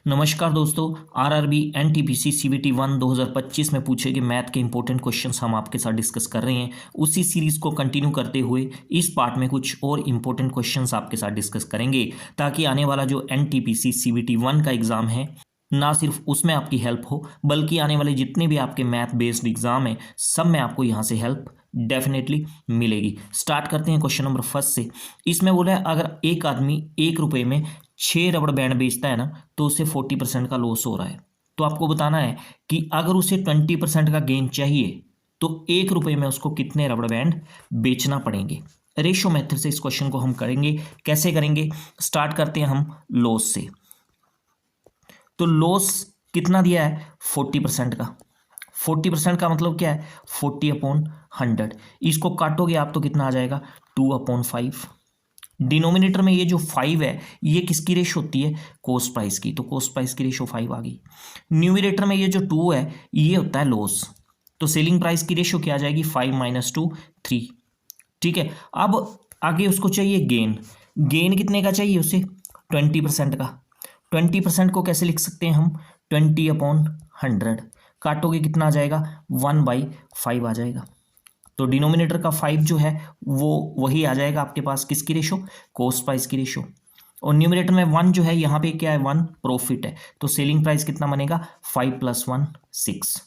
नमस्कार दोस्तों। RRB NTPC CBT 1 2025 में पूछे गए मैथ के इंपॉर्टेंट क्वेश्चंस हम आपके साथ डिस्कस कर रहे हैं। उसी सीरीज को कंटिन्यू करते हुए इस पार्ट में कुछ और इंपॉर्टेंट क्वेश्चंस आपके साथ डिस्कस करेंगे, ताकि आने वाला जो एनटीपीसी सीबीटी 1 का एग्जाम है ना सिर्फ उसमें आपकी हेल्प हो, बल्कि आने वाले जितने भी आपके मैथ बेस्ड एग्जाम है सब में आपको यहाँ से हेल्प डेफिनेटली मिलेगी। स्टार्ट करते हैं क्वेश्चन नंबर फर्स्ट से। इसमें बोला है अगर एक आदमी 1 रुपये में 6 रबड़ बैंड बेचता है ना, तो उसे 40% का लॉस हो रहा है। तो आपको बताना है कि अगर उसे 20% का गेन चाहिए तो 1 रुपये में उसको कितने रबड़ बैंड बेचना पड़ेंगे। रेशो मेथड से इस क्वेश्चन को हम करेंगे। कैसे करेंगे? स्टार्ट करते हैं हम लॉस से। तो लॉस कितना दिया है? 40% का। 40% का मतलब क्या है? 40/100। इसको काटोगे आप तो कितना आ जाएगा? 2/5। डिनोमिनेटर में ये जो 5 है ये किसकी रेशो होती है? कॉस्ट प्राइस की। तो कॉस्ट प्राइस की रेशो 5 आ गई। न्यूमिनेटर में ये जो 2 है ये होता है लॉस। तो सेलिंग प्राइस की रेशो क्या आ जाएगी? 5 - 2 3। ठीक है। अब आगे उसको चाहिए गेन। गेन कितने का चाहिए उसे? 20% का। 20% को कैसे लिख सकते हैं हम? 20/100। काटोगे कितना आ जाएगा? 1/5 आ जाएगा। तो डिनोमिनेटर का 5 जो है वो वही आ जाएगा आपके पास, किसकी रेशो? कॉस्ट प्राइस की रेशो। और न्यूमिनेटर में 1 जो है यहाँ पे क्या है? 1 प्रॉफिट है। तो सेलिंग प्राइस कितना बनेगा? 5 + 1 6।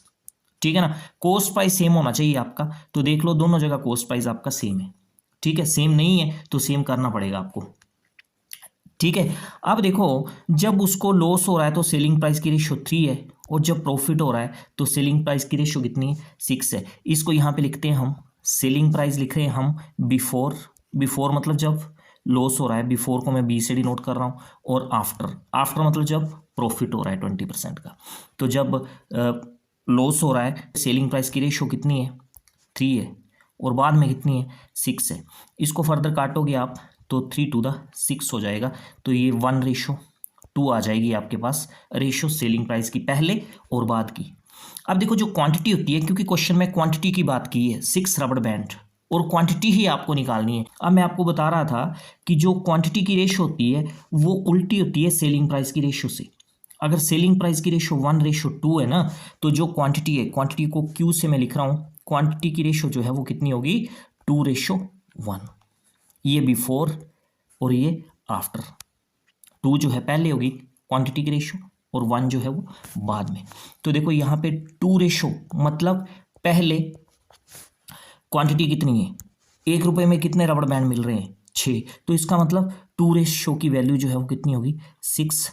ठीक है ना। कॉस्ट प्राइस सेम होना चाहिए आपका। तो देख लो दोनों जगह कॉस्ट प्राइस आपका सेम है। ठीक है। सेम नहीं है तो सेम करना पड़ेगा आपको। ठीक है। अब देखो, जब उसको लॉस हो रहा है तो सेलिंग प्राइस की रेशो 3 है, और जब प्रॉफिट हो रहा है तो सेलिंग प्राइस की रेशो कितनी है? 6 है। इसको यहाँ पे लिखते हैं हम, सेलिंग प्राइस लिख रहे हैं हम बिफोर। बिफोर मतलब जब लॉस हो रहा है, बिफोर को मैं बी से डिनोट कर रहा हूँ, और आफ्टर। आफ्टर मतलब जब प्रॉफिट हो रहा है 20% का। तो जब लॉस हो रहा है सेलिंग प्राइस की रेशो कितनी है? 3 है, और बाद में कितनी है? 6 है। इसको फर्दर काटोगे आप तो 3 × 6 हो जाएगा। तो ये 1:2 आ जाएगी आपके पास रेशो सेलिंग प्राइस की, पहले और बाद की। अब देखो जो क्वांटिटी होती है, क्योंकि क्वेश्चन में क्वांटिटी की बात की है, 6 रबड़ बैंड, और क्वांटिटी ही आपको निकालनी है। अब मैं आपको बता रहा था कि जो क्वांटिटी की रेशो होती है वो उल्टी होती है सेलिंग प्राइस की रेशो से। अगर सेलिंग प्राइस की रेशो 1:2 है ना, तो जो क्वांटिटी है, क्वांटिटी को क्यू से मैं लिख रहा हूँ, क्वांटिटी की रेशो जो है वो कितनी होगी? 2:1। ये बिफोर और ये आफ्टर। 2 जो है पहले होगी क्वांटिटी की रेशो, और 1 जो है वो बाद में। तो देखो यहाँ पे 2 मतलब पहले क्वांटिटी कितनी है? 1 रुपये में कितने रबड़ बैंड मिल रहे हैं? 6। तो इसका मतलब 2 की वैल्यू जो है वो कितनी होगी? 6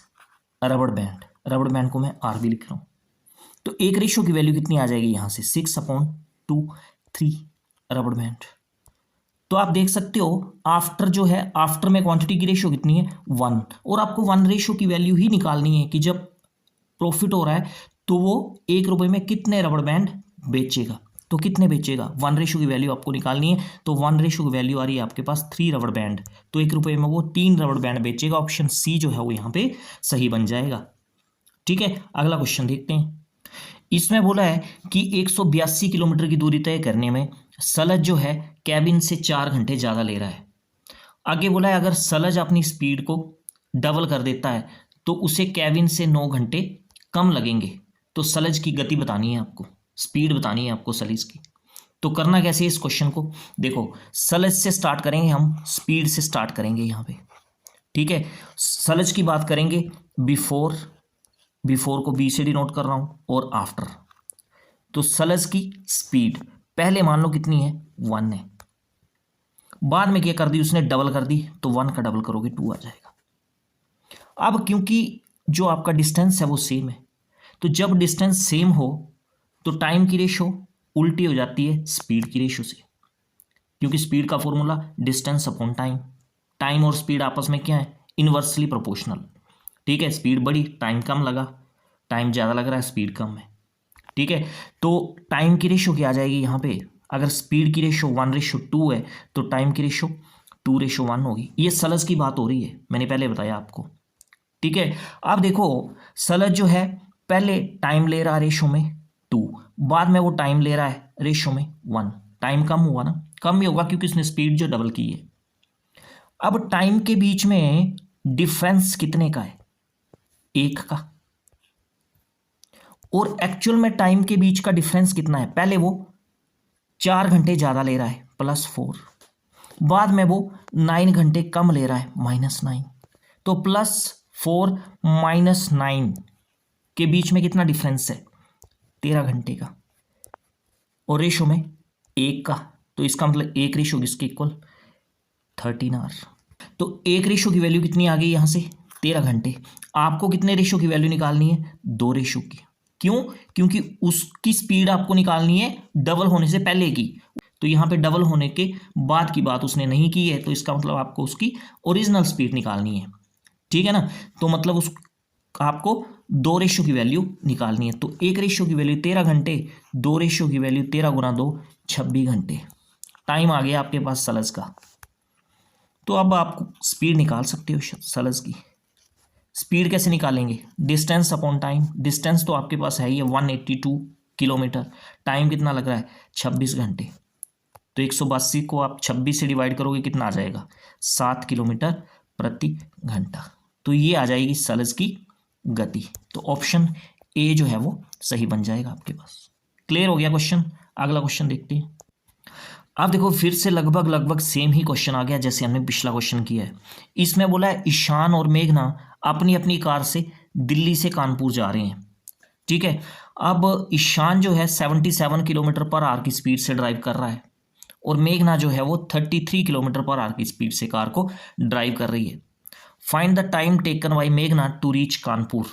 रबड़ बैंड। रबड़ बैंड को मैं आर भी लिख रहा हूँ। तो 1 की वैल्यू कितनी आ जाएगी यहाँ से? 6/2 3 रबड़ बैंड। तो आप देख सकते हो आफ्टर जो है, आफ्टर में क्वांटिटी की रेशो कितनी है? 1। और आपको 1 की वैल्यू ही निकालनी है कि जब प्रॉफिट हो रहा है तो वो 1 रुपये में कितने रबड़ बैंड बेचेगा। तो कितने बेचेगा? 1 की वैल्यू आपको निकालनी है। तो 1 की वैल्यू आ रही है आपके पास 3 रबड़ बैंड। तो 1 रुपये में वो 3 रबड़ बैंड बेचेगा। ऑप्शन सी जो है वो यहाँ पे सही बन जाएगा। ठीक है। अगला क्वेश्चन देखते हैं। इसमें बोला है कि 182 किलोमीटर की दूरी तय करने में सलज जो है कैबिन से 4 घंटे ज़्यादा ले रहा है। आगे बोला है अगर सलज अपनी स्पीड को डबल कर देता है तो उसे कैबिन से 9 घंटे कम लगेंगे। तो सलज की गति बतानी है आपको, स्पीड बतानी है आपको सलज की। तो करना कैसे इस क्वेश्चन को? देखो, सलज से स्टार्ट करेंगे हम, स्पीड से स्टार्ट करेंगे यहाँ पे। ठीक है। सलज की बात करेंगे बिफोर, बिफोर को बी से डिनोट कर रहा हूँ, और आफ्टर। तो सलज की स्पीड पहले मान लो कितनी है? 1 है। बाद में क्या कर दी उसने? डबल कर दी। तो 1 का डबल करोगे 2 आ जाएगा। अब क्योंकि जो आपका डिस्टेंस है वो सेम है, तो जब डिस्टेंस सेम हो तो टाइम की रेशो उल्टी हो जाती है स्पीड की रेशो से, क्योंकि स्पीड का formula distance upon time. Time और स्पीड आपस में क्या है? Inversely proportional. ठीक है। स्पीड बढ़ी, टाइम कम लगा, टाइम ज़्यादा लग रहा है, स्पीड कम है। ठीक है। तो टाइम की रेशो क्या आ जाएगी यहाँ पे? अगर स्पीड की रेशो 1:2 है तो टाइम की रेशो 2:1 होगी। ये सलज की बात हो रही है, मैंने पहले बताया आपको। ठीक है। अब देखो, सलज जो है पहले टाइम ले रहा है रेशो में 2, बाद में वो टाइम ले रहा है रेशो में 1। टाइम कम हुआ ना? कम ही होगा क्योंकि इसने स्पीड जो डबल की है। अब टाइम के बीच में डिफरेंस कितने का है? 1 का। और एक्चुअल में टाइम के बीच का डिफरेंस कितना है, पहले वो 4 घंटे ज़्यादा ले रहा है +4, बाद में वो 9 घंटे कम ले रहा है -9, तो +4 -9 के बीच में कितना डिफरेंस है, 13 घंटे का, और रेशो में 1 का, तो इसका मतलब 1 रेशो किसके इक्वल 13 आवर। तो 1 रेशो की वैल्यू कितनी आ गई यहाँ से 13 घंटे। आपको कितने रेशो की वैल्यू निकालनी है, 2 रेशो की। क्यों, क्योंकि उसकी स्पीड आपको निकालनी है डबल होने से पहले की, तो यहाँ पे डबल होने के बाद की बात उसने नहीं की है, तो इसका मतलब आपको उसकी ओरिजिनल स्पीड निकालनी है, ठीक है ना। तो मतलब उस आपको 2 रेशो की वैल्यू निकालनी है। तो 1 रेशो की वैल्यू 13 घंटे, 2 रेशो की वैल्यू 13 × 2 26 घंटे। टाइम आ गया आपके पास सलज का। तो अब आप स्पीड निकाल सकते हो सलज की। स्पीड कैसे निकालेंगे, डिस्टेंस अपॉन टाइम। डिस्टेंस तो आपके पास है ही है 182 किलोमीटर, टाइम कितना लग रहा है 26 घंटे। तो 182 को आप 26 से डिवाइड करोगे कितना आ जाएगा 7 किलोमीटर प्रति घंटा। तो ये आ जाएगी सलज की गति। तो ऑप्शन ए जो है वो सही बन जाएगा आपके पास। क्लियर हो गया क्वेश्चन। अगला क्वेश्चन देखते हैं। अब देखो फिर से लगभग सेम ही क्वेश्चन आ गया जैसे हमने पिछला क्वेश्चन किया है। इसमें बोला है ईशान और मेघना अपनी अपनी कार से दिल्ली से कानपुर जा रहे हैं, ठीक है। अब ईशान जो है 77 किलोमीटर पर आवर की स्पीड से ड्राइव कर रहा है और मेघना जो है वो 33 किलोमीटर पर आवर की स्पीड से कार को ड्राइव कर रही है। Find the time taken by मेघना टू रीच कानपुर।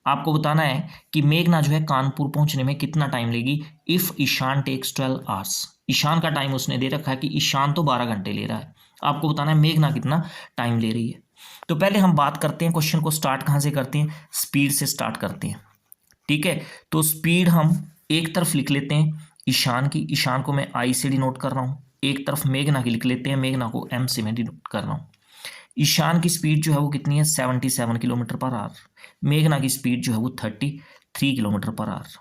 आपको बताना है कि मेघना जो है कानपुर पहुंचने में कितना टाइम लेगी if Ishan takes 12 hours. Ishan का टाइम उसने दे रखा है कि ईशान तो 12 घंटे ले रहा है, आपको बताना है मेघना कितना टाइम ले रही है। तो पहले हम बात करते हैं, क्वेश्चन को स्टार्ट कहाँ से करते हैं, स्पीड से स्टार्ट करते हैं, ठीक है। तो स्पीड हम एक तरफ लिख लेते हैं ईशान की, ईशान को मैं आई से डिनोट कर रहा हूँ। एक तरफ मेघना की लिख लेते हैं, मेघना को एम से मैं डिनोट कर रहा हूँ। ईशान की स्पीड जो है वो कितनी है 77 किलोमीटर पर आवर, मेघना की स्पीड जो है वो 33 किलोमीटर पर आवर।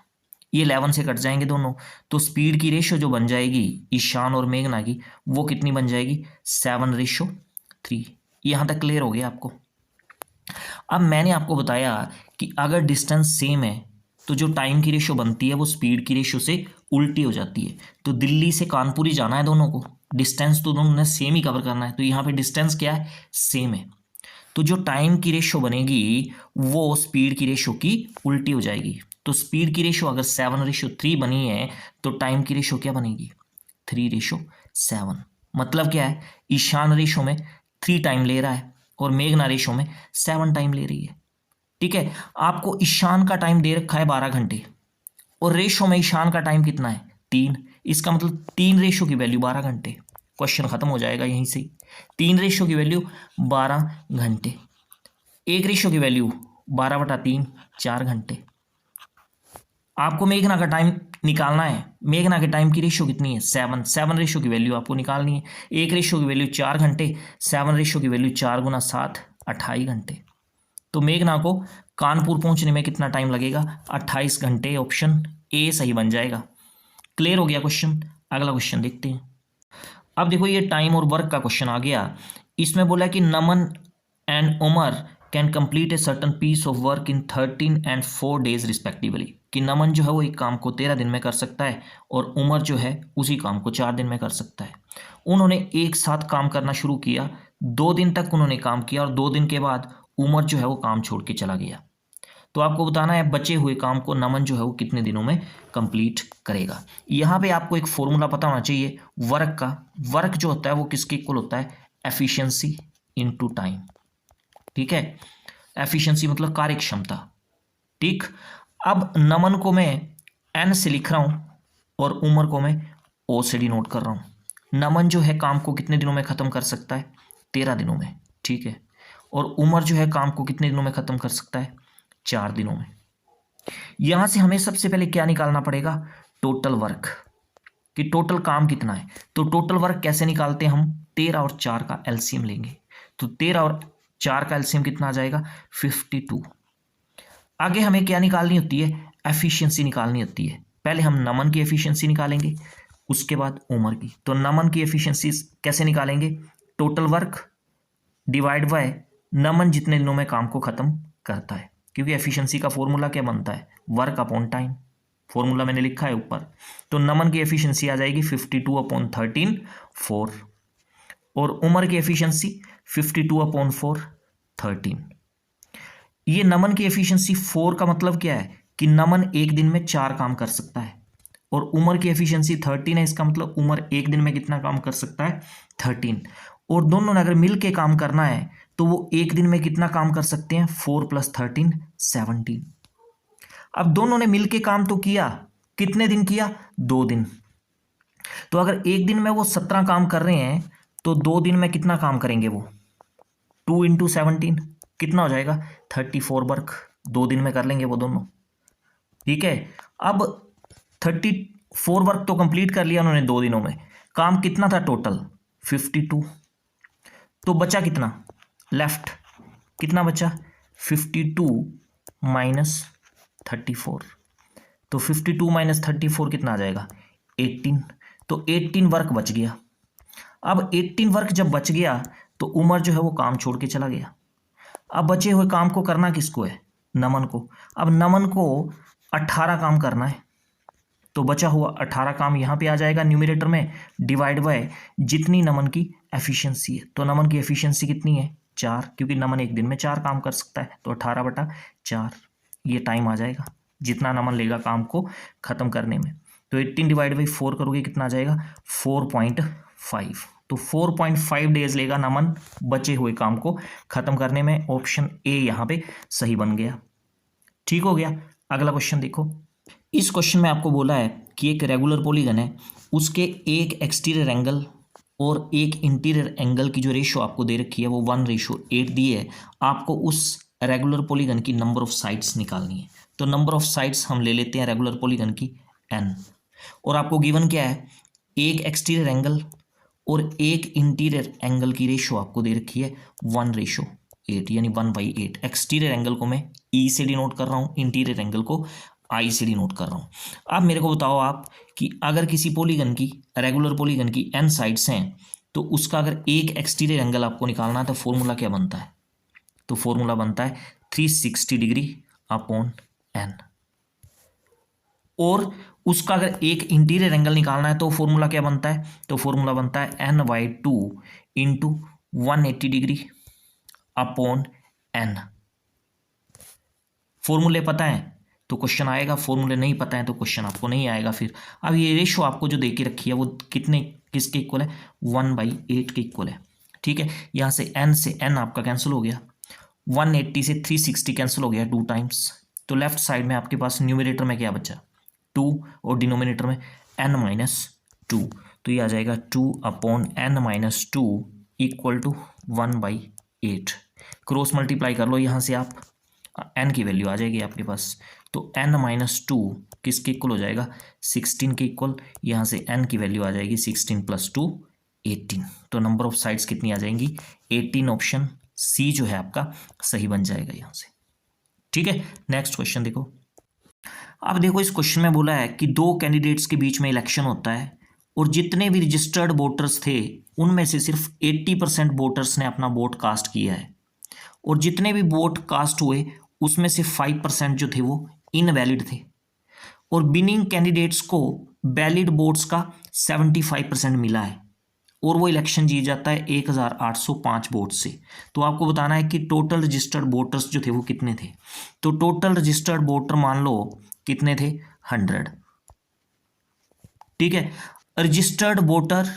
ये 11 से कट जाएंगे दोनों, तो स्पीड की रेशो जो बन जाएगी ईशान और मेघना की वो कितनी बन जाएगी 7:3। यहाँ तक क्लियर हो गया आपको। अब मैंने आपको बताया कि अगर डिस्टेंस सेम है तो जो टाइम की रेशो बनती है वो स्पीड की रेशो से उल्टी हो जाती है। तो दिल्ली से कानपुर ही जाना है दोनों को, डिस्टेंस तो दोनों ने सेम ही कवर करना है, तो यहाँ पे डिस्टेंस क्या है सेम है। तो जो टाइम की रेशो बनेगी वो स्पीड की रेशो की उल्टी हो जाएगी। तो स्पीड की रेशो अगर 7:3 बनी है तो टाइम की रेशो क्या बनेगी 3:7। मतलब क्या है, ईशान रेशो में 3 टाइम ले रहा है और मेघना रेशो में 7 टाइम ले रही है, ठीक है। आपको ईशान का टाइम दे रखा है 12 घंटे और रेशो में ईशान का टाइम कितना है 3। इसका मतलब 3 रेशो की वैल्यू 12 घंटे। क्वेश्चन खत्म हो जाएगा यहीं से। 3 रेशो की वैल्यू 12 घंटे, 1 रेशो की वैल्यू 12/3 4 घंटे। आपको मेघना का टाइम निकालना है, मेघना के टाइम की रेशो कितनी है 7 रेशो की वैल्यू आपको निकालनी है। 1 रेशो की वैल्यू 4 घंटे, 7 रेशो की वैल्यू 4 × 7 28 घंटे। तो मेघना को कानपुर पहुंचने में कितना टाइम लगेगा 28 घंटे। ऑप्शन ए सही बन जाएगा। क्लियर हो गया क्वेश्चन। अगला क्वेश्चन देखते हैं। अब देखो ये टाइम और वर्क का क्वेश्चन आ गया। इसमें बोला कि Naman and Umar can complete a certain piece of work in 13 and 4 days respectively. कि नमन जो है वो एक काम को 13 दिन में कर सकता है और उमर जो है उसी काम को 4 दिन में कर सकता है। उन्होंने एक साथ काम करना शुरू किया, 2 दिन तक उन्होंने काम किया और 2 दिन के बाद उमर जो है वो काम छोड़ के चला गया। तो आपको बताना है बचे हुए काम को नमन जो है वो कितने दिनों में कंप्लीट करेगा। यहाँ पे आपको एक फॉर्मूला पता होना चाहिए वर्क का। वर्क जो होता है वो किसके इक्वल होता है एफिशिएंसी इनटू टाइम, ठीक है। एफिशिएंसी मतलब कार्य क्षमता, ठीक। अब नमन को मैं एन से लिख रहा हूँ और उमर को मैं ओ से डिनोट कर रहा हूँ। नमन जो है काम को कितने दिनों में ख़त्म कर सकता है 13 दिनों में, ठीक है। और उमर जो है काम को कितने दिनों में ख़त्म कर सकता है 4 दिनों में। यहाँ से हमें सबसे पहले क्या निकालना पड़ेगा टोटल वर्क, कि टोटल काम कितना है। तो टोटल वर्क कैसे निकालते हैं हम 13 और 4 का एलसीएम लेंगे। तो 13 और 4 का एलसीएम कितना आ जाएगा 52। आगे हमें क्या निकालनी होती है एफिशिएंसी निकालनी होती है। पहले हम नमन की एफिशिएंसी निकालेंगे उसके बाद उमर की। तो नमन की एफिशिएंसी कैसे निकालेंगे टोटल वर्क डिवाइड बाय नमन जितने दिनों में काम को ख़त्म करता है, क्योंकि एफिशिएंसी का फॉर्मूला क्या बनता है, वर्क अपॉन टाइम, फॉर्मूला मैंने लिखा है ऊपर। तो नमन की एफिशिएंसी आ जाएगी 52/13 4, और उमर की एफिशिएंसी 52/4 13। ये नमन की एफिशिएंसी 4 का मतलब क्या है कि नमन एक दिन में 4 काम कर सकता है, और उमर की एफिशिएंसी 13 है, इसका मतलब उमर एक दिन में कितना काम कर सकता है, 13। और दोनों ने अगर मिल के काम करना है तो वो एक दिन में कितना काम कर सकते हैं, 4 + 13 17। अब दोनों ने मिलके काम तो किया, कितने दिन किया, 2 दिन। तो अगर एक दिन में वो 17 काम कर रहे हैं तो 2 दिन में कितना काम करेंगे वो, 2 × 17 कितना हो जाएगा, 34 वर्क 2 दिन में कर लेंगे वो दोनों। ठीक है, अब 34 वर्क तो कंप्लीट कर लिया उन्होंने 2 दिनों में। काम कितना था टोटल, 52। तो बचा कितना, लेफ्ट कितना बचा, 52 - 34। तो 52 - 34 कितना आ जाएगा, 18। तो 18 वर्क बच गया। अब 18 वर्क जब बच गया तो उमर जो है वो काम छोड़ के चला गया। अब बचे हुए काम को करना किसको है, नमन को। अब नमन को 18 काम करना है, तो बचा हुआ 18 काम यहाँ पे आ जाएगा न्यूमरेटर में, डिवाइड बाय जितनी नमन की एफिशिएंसी है। तो नमन की एफिशिएंसी कितनी है, 4, क्योंकि नमन एक दिन में 4 काम कर सकता है। तो 18/4 ये टाइम आ जाएगा जितना नमन लेगा काम को ख़त्म करने में। तो 18 / 4 करोगे कितना आ जाएगा, 4.5। तो 4.5 डेज लेगा नमन बचे हुए काम को ख़त्म करने में। ऑप्शन ए यहाँ पे सही बन गया। ठीक हो गया। अगला क्वेश्चन देखो। इस क्वेश्चन में आपको बोला है कि एक रेगुलर पॉलीगन है, उसके एक एक्सटीरियर एंगल और एक इंटीरियर एंगल की जो रेशो आपको दे रखी है वो 1:8 दी है। आपको उस रेगुलर पॉलीगन की नंबर ऑफ साइड्स निकालनी है। तो नंबर ऑफ साइड्स हम ले लेते हैं रेगुलर पॉलीगन की n, और आपको गिवन क्या है, एक एक्सटीरियर एंगल और एक इंटीरियर एंगल की रेशो आपको दे रखी है 1:8, यानी 1/8। एक्सटीरियर एंगल को मैं E से डिनोट कर रहा हूँ, इंटीरियर एंगल को I से डिनोट कर रहा हूँ। अब मेरे को बताओ आप कि अगर किसी पॉलीगन की, रेगुलर पॉलीगन की n साइड्स हैं तो उसका अगर एक एक्सटीरियर एंगल आपको निकालना है तो फॉर्मूला क्या बनता है, तो फॉर्मूला बनता है 360 डिग्री अपॉन n। और उसका अगर एक इंटीरियर एंगल निकालना है तो फॉर्मूला क्या बनता है, तो फॉर्मूला बनता है n/2 × 180 डिग्री अपॉन n। फॉर्मूले पता है तो क्वेश्चन आएगा, फॉर्मूले नहीं पता है तो क्वेश्चन आपको नहीं आएगा फिर। अब ये रेशो आपको जो दे के रखी है वो कितने, किसके इक्वल है, 1/8 के इक्वल है। ठीक है, यहाँ से n से n आपका कैंसिल हो गया, 180 से 360 कैंसिल हो गया 2 टाइम्स। तो लेफ्ट साइड में आपके पास न्यूमरेटर में क्या बचा, 2, और डिनोमिनेटर में n - 2। तो ये आ जाएगा 2/n - 2 = 1/8। क्रॉस मल्टीप्लाई कर लो यहाँ से आप, n की वैल्यू आ जाएगी आपके पास। तो n - 2 किसके इक्वल हो जाएगा, 16 के इक्वल। यहाँ से n की वैल्यू आ जाएगी 16 + 2 18। तो नंबर ऑफ साइड्स कितनी आ जाएंगी, 18। ऑप्शन सी जो है आपका सही बन जाएगा यहाँ से। ठीक है, नेक्स्ट क्वेश्चन देखो। अब देखो इस क्वेश्चन में बोला है कि 2 कैंडिडेट्स के बीच में इलेक्शन होता है और जितने भी रजिस्टर्ड वोटर्स थे उनमें से सिर्फ 80% वोटर्स ने अपना वोट कास्ट किया है, और जितने भी वोट कास्ट हुए उसमें से 5% जो थे वो इनवैलिड थे, और विनिंग कैंडिडेट्स को वैलिड वोट्स का 75% मिला है, और वो इलेक्शन जीत जाता है 1805 वोट से। तो आपको बताना है कि टोटल रजिस्टर्ड वोटर्स जो थे वो कितने थे। तो टोटल रजिस्टर्ड वोटर मान लो कितने थे, 100। ठीक है, रजिस्टर्ड वोटर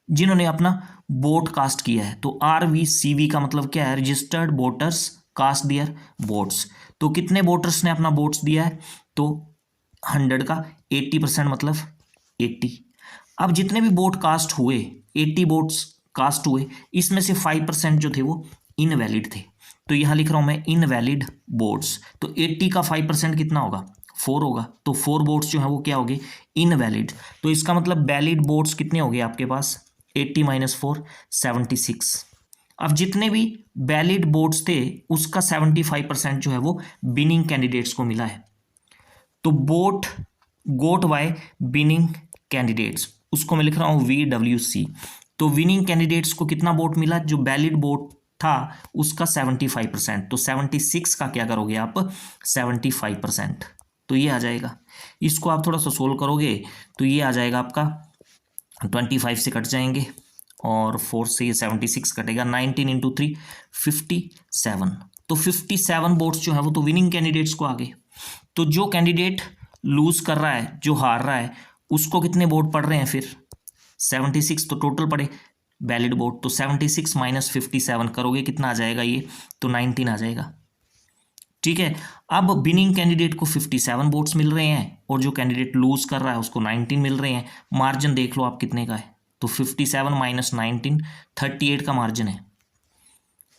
जिन्होंने अपना वोट कास्ट किया है, तो RVCV का मतलब क्या है, रजिस्टर्ड वोटर्स कास्ट दियर वोट्स। तो कितने वोटर्स ने अपना वोट्स दिया है, तो 100 का 80% मतलब 80। अब जितने भी वोट कास्ट हुए, 80 वोट्स कास्ट हुए, इसमें से 5% जो थे वो इनवैलिड थे। तो यहाँ लिख रहा हूँ मैं इनवैलिड वोट्स। तो 80 का 5% कितना होगा, 4 होगा। तो 4 वोट्स जो है वो क्या हो गए, इनवैलिड। तो इसका मतलब वैलिड वोट्स कितने हो गए आपके पास, 80 - 4 76। अब जितने भी वैलिड वोट्स थे उसका 75% जो है वो विनिंग कैंडिडेट्स को मिला है। तो vote got by winning candidates, उसको मैं लिख रहा हूँ VWC। तो विनिंग कैंडिडेट्स को कितना वोट मिला, जो वैलिड वोट था उसका 75%, तो 76 का क्या करोगे आप 75%, तो ये आ जाएगा। इसको आप थोड़ा सा सोल्व करोगे तो ये आ जाएगा आपका 25 से कट जाएंगे और 4 से ये 76 कटेगा, 19 इंटू 3 57। तो 57 वोट्स जो है वो तो विनिंग कैंडिडेट्स को आ गए। तो जो कैंडिडेट लूज कर रहा है, जो हार रहा है, उसको कितने वोट पड़ रहे हैं फिर 76, तो टोटल पड़े वैलिड वोट, तो 76 माइनस 57 करोगे कितना आ जाएगा ये, तो 19 आ जाएगा। ठीक है, अब विनिंग कैंडिडेट को 57 वोट्स मिल रहे हैं और जो कैंडिडेट लूज कर रहा है उसको 19 मिल रहे हैं। मार्जिन देख लो आप कितने का है, तो 57 माइनस 19 38 का मार्जिन है,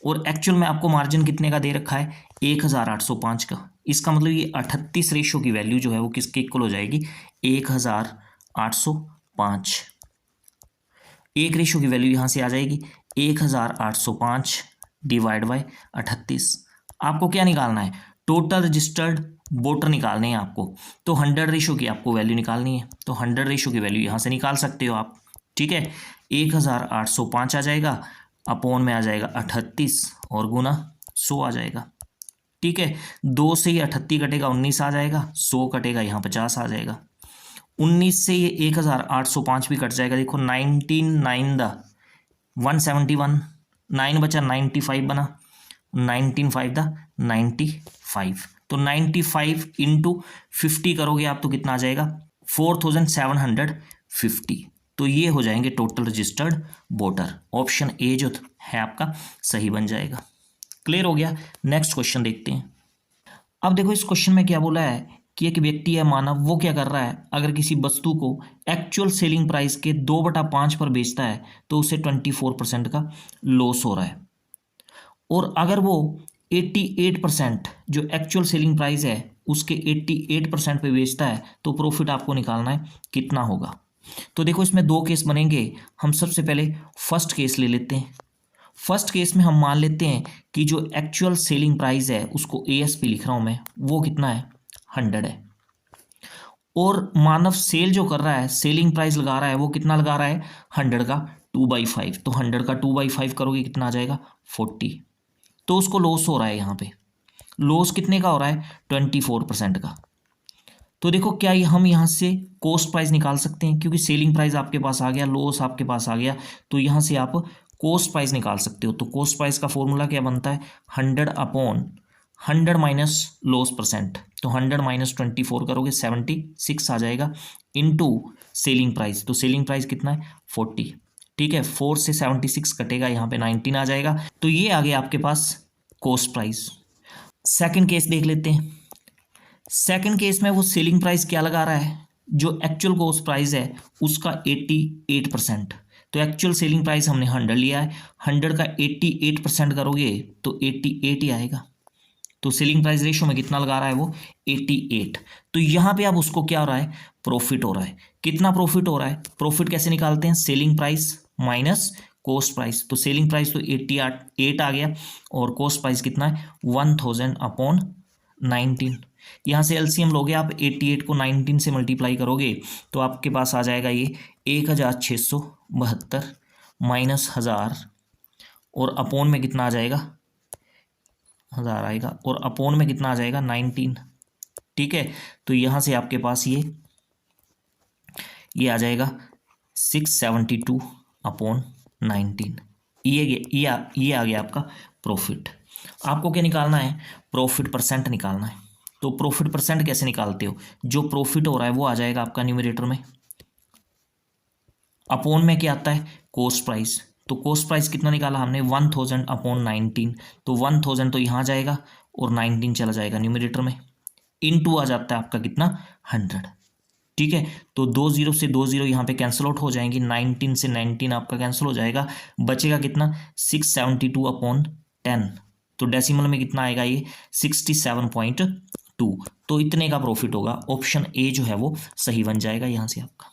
और एक्चुअल में आपको मार्जिन कितने का दे रखा है 1805 का। इसका मतलब ये 38 रेशो की वैल्यू जो है वो किसके इक्वल हो जाएगी 1805। एक रेशो की वैल्यू यहाँ से आ जाएगी 1805 डिवाइड बाय 38। आपको क्या निकालना है, टोटल रजिस्टर्ड वोटर निकालने हैं आपको, तो 100 रेशो की आपको वैल्यू निकालनी है, तो 100 रेशो की वैल्यू यहाँ से निकाल सकते हो आप। ठीक है, 1805 आ जाएगा, अपॉन में आ जाएगा 38 और गुना 100 आ जाएगा। ठीक है, 2 से ये 38 कटेगा 19 आ जाएगा, 100 कटेगा यहाँ 50 आ जाएगा, 19 से ये 1805 भी कट जाएगा। देखो 19 9 द 171, 9 बचा 95 बना, 19 5 द 95, तो 95 इंटू 50 करोगे आप तो कितना आ जाएगा 4750। तो ये हो जाएंगे total registered voter. Option A जो है आपका सही बन जाएगा। क्लियर हो गया। नेक्स्ट क्वेश्चन देखते हैं। अब देखो इस क्वेश्चन में क्या बोला है कि एक व्यक्ति या मानव वो क्या कर रहा है, अगर किसी वस्तु को एक्चुअल सेलिंग प्राइस के 2/5 पर बेचता है तो उसे 24% का लॉस हो रहा है, और अगर वो 88% जो एक्चुअल सेलिंग प्राइस है उसके 88% पे बेचता है तो प्रॉफिट आपको निकालना है कितना होगा। तो देखो इसमें दो केस बनेंगे। हम सबसे पहले फर्स्ट केस ले लेते हैं। फर्स्ट केस में हम मान लेते हैं कि जो एक्चुअल सेलिंग प्राइस है उसको ASP लिख रहा हूं मैं, वो कितना है 100 है, और मानव सेल जो कर रहा है, सेलिंग प्राइस लगा रहा है, वो कितना लगा रहा है 100 का 2/5, तो 100 का 2/5 करोगे कितना आ जाएगा 40। तो उसको लॉस हो रहा है, यहाँ पे लॉस कितने का हो रहा है 24% का। तो देखो क्या हम यहाँ से कॉस्ट प्राइस निकाल सकते हैं, क्योंकि सेलिंग प्राइस आपके पास आ गया, लॉस आपके पास आ गया, तो यहाँ से आप कॉस्ट प्राइस निकाल सकते हो। तो कॉस्ट प्राइस का फॉर्मूला क्या बनता है 100 अपॉन 100 माइनस लॉस परसेंट, तो 100 माइनस 24 करोगे 76 आ जाएगा, इनटू सेलिंग प्राइस, तो सेलिंग प्राइस कितना है 40। ठीक है, 4 से 76 कटेगा, यहाँ पे 19 आ जाएगा, तो ये आ गया आपके पास कॉस्ट प्राइस। सेकंड केस देख लेते हैं। सेकंड केस में वो सेलिंग प्राइस क्या लगा रहा है, जो एक्चुअल कॉस्ट प्राइस है उसका 88%, तो एक्चुअल सेलिंग प्राइस हमने 100 लिया है, 100 का 88% करोगे तो 88 ही आएगा, तो सेलिंग प्राइस रेशो में कितना लगा रहा है वो 88। तो यहाँ पे अब उसको क्या हो रहा है प्रॉफिट हो रहा है। कितना प्रॉफिट हो रहा है, प्रॉफिट कैसे निकालते हैं, selling price minus cost price, तो सेलिंग प्राइस तो 88 आ गया और कॉस्ट प्राइस कितना है 1000 अपॉन 19। यहाँ से एलसीएम लोगे आप, 88 को 19 से मल्टीप्लाई करोगे तो आपके पास आ जाएगा ये 1672 माइनस 1000, और अपॉन में कितना आ जाएगा 1000 आएगा, और अपॉन में कितना आ जाएगा 19। ठीक है, तो यहाँ से आपके पास ये आ जाएगा 672 अपॉन 19। ये आ गया आपका प्रॉफिट। आपको क्या निकालना है, प्रॉफिट परसेंट निकालना है। तो प्रॉफिट परसेंट कैसे निकालते हो, जो प्रॉफिट हो रहा है वो आ जाएगा आपका न्यूमरेटर में, अपॉन में क्या आता है कॉस्ट प्राइस, तो कॉस्ट प्राइस कितना निकाला हमने 1000 अपॉन 19, तो 1000 तो यहाँ जाएगा और 19 चला जाएगा न्यूमरेटर में, इनटू आ जाता है आपका कितना 100। ठीक है, तो 20 से 20 यहाँ पे कैंसिल आउट हो जाएंगी, 19 से 19 आपका कैंसिल हो जाएगा, बचेगा कितना 672 अपॉन 10, तो डेसिमल में कितना आएगा ये 67.2। तो इतने का प्रॉफिट होगा। ऑप्शन ए जो है वो सही बन जाएगा यहाँ से आपका।